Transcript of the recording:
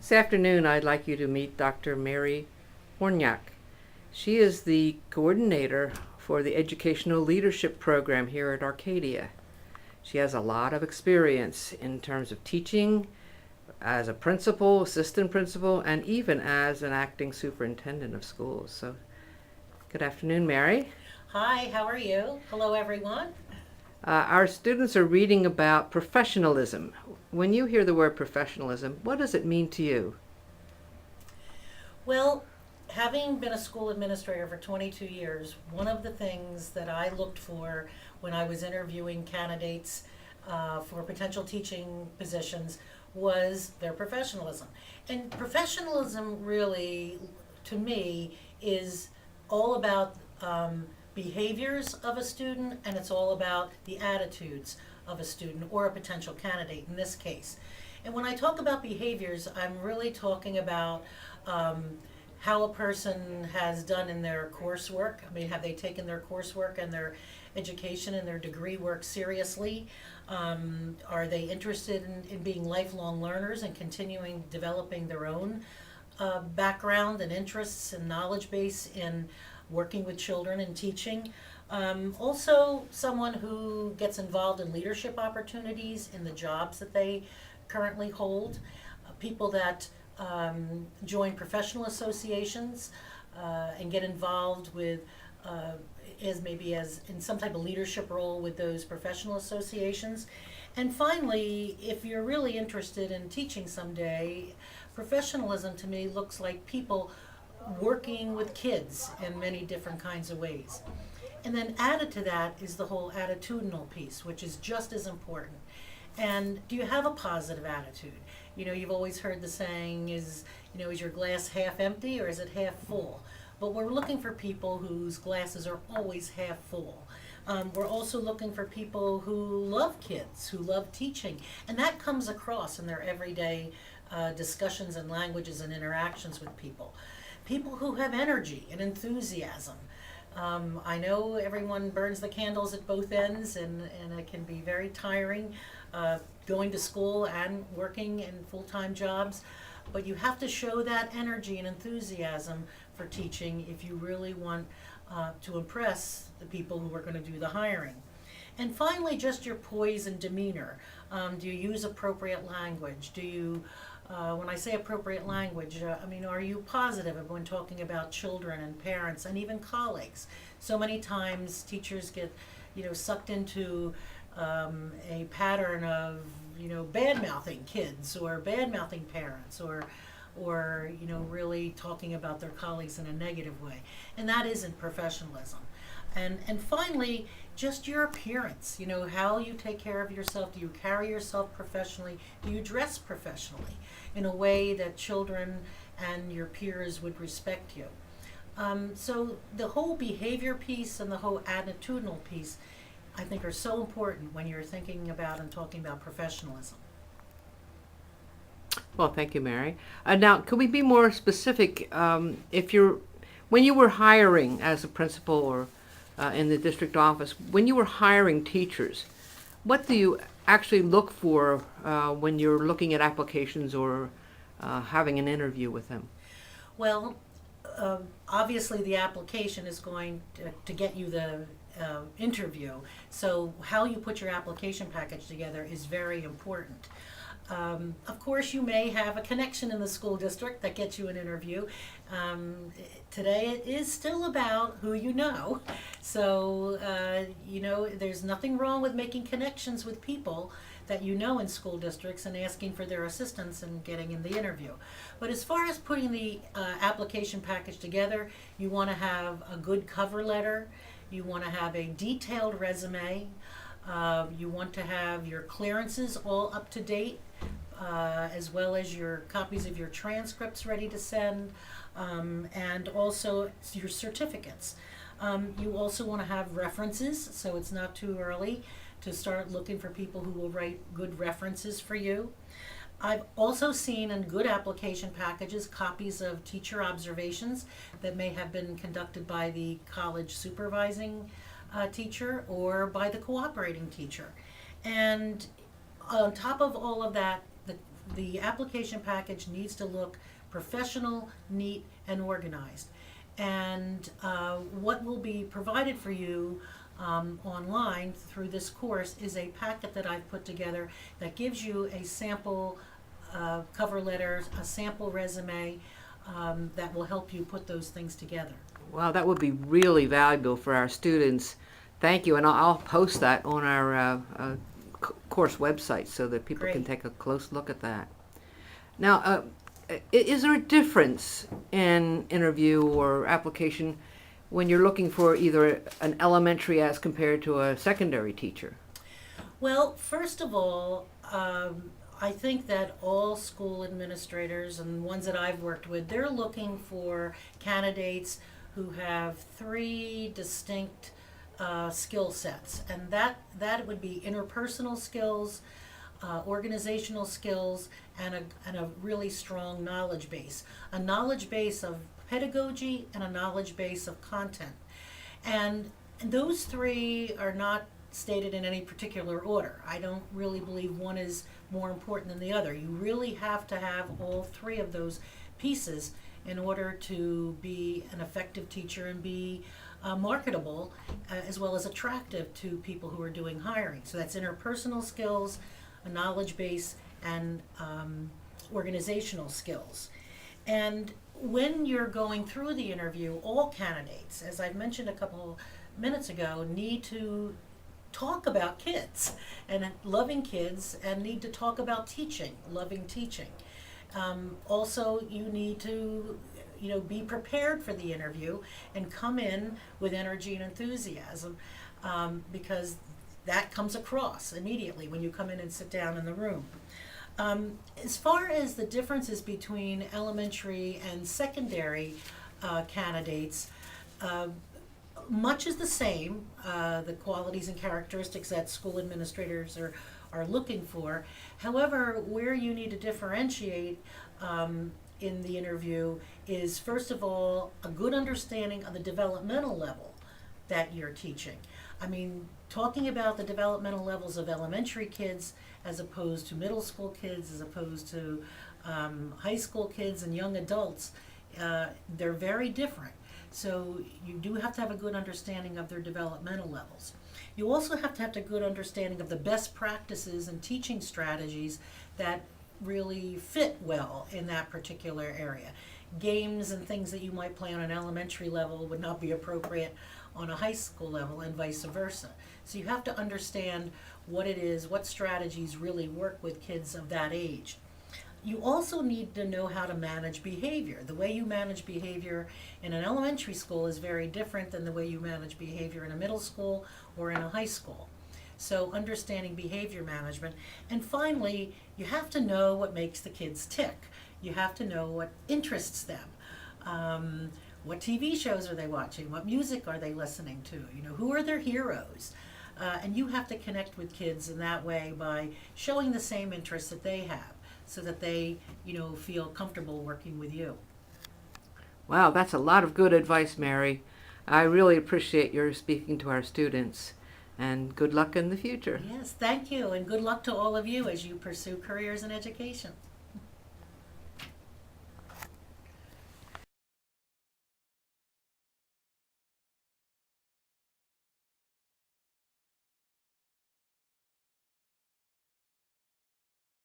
This afternoon, I'd like you to meet Dr. Mary Hornyak. She is the coordinator for the Educational Leadership Program here at Arcadia. She has a lot of experience in terms of teaching as a principal, assistant principal, and even as an acting superintendent of schools. So, good afternoon, Mary. Hi, how are you? Hello, everyone. Our students are reading about professionalism. When you hear the word professionalism, what does it mean to you? Well, having been a school administrator for 22 years, one of the things that I looked for when I was interviewing candidates for potential teaching positions was their professionalism. And professionalism really, to me, is all about behaviors of a student, and it's all about the attitudes of a student or a potential candidate in this case. And when I talk about behaviors, I'm really talking about how a person has done in their coursework. I mean, have they taken their coursework and their education and their degree work seriously? Are they interested in being lifelong learners and continuing developing their own background and interests and knowledge base in working with children and teaching? Also, someone who gets involved in leadership opportunities in the jobs that they currently hold. People that join professional associations and get involved with as in some type of leadership role with those professional associations. And finally, if you're really interested in teaching someday, professionalism to me looks like people working with kids in many different kinds of ways. And then added to that is the whole attitudinal piece, which is just as important. And do you have a positive attitude? You know, you've always heard the saying is your glass half empty or is it half full? But we're looking for people whose glasses are always half full. We're also looking for people who love kids, who love teaching, and that comes across in their everyday discussions and languages and interactions with people. People who have energy and enthusiasm. I know everyone burns the candles at both ends, and it can be very tiring going to school and working in full-time jobs. But you have to show that energy and enthusiasm for teaching if you really want to impress the people who are going to do the hiring. And finally, just your poise and demeanor. Do you use appropriate language? Do you when I say appropriate language, are you positive when talking about children and parents and even colleagues? So many times teachers get, sucked into a pattern of, bad-mouthing kids or bad-mouthing parents or really talking about their colleagues in a negative way. And that isn't professionalism. And finally, just your appearance, how you take care of yourself. Do you carry yourself professionally? Do you dress professionally in a way that children and your peers would respect you? So the whole behavior piece and the whole attitudinal piece, I think, are so important when you're thinking about and talking about professionalism. Well, thank you, Mary. Now, could we be more specific? When you were hiring as a principal or in the district office, when you were hiring teachers, what do you actually look for when you're looking at applications or having an interview with them? Well, obviously the application is going to get you the interview. So how you put your application package together is very important. Of course, you may have a connection in the school district that gets you an interview. Today it is still about who you know. So, there's nothing wrong with making connections with people that you know in school districts and asking for their assistance and getting in the interview. But as far as putting the application package together, you want to have a good cover letter. You want to have a detailed resume. You want to have your clearances all up to date, as well as your copies of your transcripts ready to send, and also your certificates. You also want to have references, so it's not too early to start looking for people who will write good references for you. I've also seen in good application packages copies of teacher observations that may have been conducted by the college supervising teacher or by the cooperating teacher. And on top of all of that, the application package needs to look professional, neat, and organized. And what will be provided for you online through this course is a packet that I've put together that gives you a sample cover letter, a sample resume that will help you put those things together. Wow, that would be really valuable for our students. Thank you, and I'll post that on our course website so that people can Great. take a close look at that. Now, is there a difference in interview or application when you're looking for either an elementary as compared to a secondary teacher? Well, first of all, I think that all school administrators and ones that I've worked with, they're looking for candidates who have three distinct skill sets, and that would be interpersonal skills, organizational skills, and a really strong knowledge base. A knowledge base of pedagogy and a knowledge base of content. And those three are not stated in any particular order. I don't really believe one is more important than the other. You really have to have all three of those pieces in order to be an effective teacher and be marketable as well as attractive to people who are doing hiring. So that's interpersonal skills, a knowledge base, and organizational skills. And when you're going through the interview, all candidates, as I mentioned a couple minutes ago, need to talk about kids and loving kids, and need to talk about teaching, loving teaching. Also, you need to be prepared for the interview and come in with energy and enthusiasm, because that comes across immediately when you come in and sit down in the room. As far as the differences between elementary and secondary candidates, much is the same, the qualities and characteristics that school administrators are looking for. However, where you need to differentiate in the interview is, first of all, a good understanding of the developmental level that you're teaching. I mean, talking about the developmental levels of elementary kids as opposed to middle school kids, as opposed to high school kids and young adults, they're very different. So you do have to have a good understanding of their developmental levels. You also have to have a good understanding of the best practices and teaching strategies that really fit well in that particular area. Games and things that you might play on an elementary level would not be appropriate on a high school level, and vice versa. So you have to understand what it is, what strategies really work with kids of that age. You also need to know how to manage behavior. The way you manage behavior in an elementary school is very different than the way you manage behavior in a middle school or in a high school. So understanding behavior management. And finally, you have to know what makes the kids tick. You have to know what interests them. What TV shows are they watching? What music are they listening to? Who are their heroes? And you have to connect with kids in that way by showing the same interests that they have, so that they, feel comfortable working with you. Wow, that's a lot of good advice, Mary. I really appreciate your speaking to our students, and good luck in the future. Yes, thank you, and good luck to all of you as you pursue careers in education.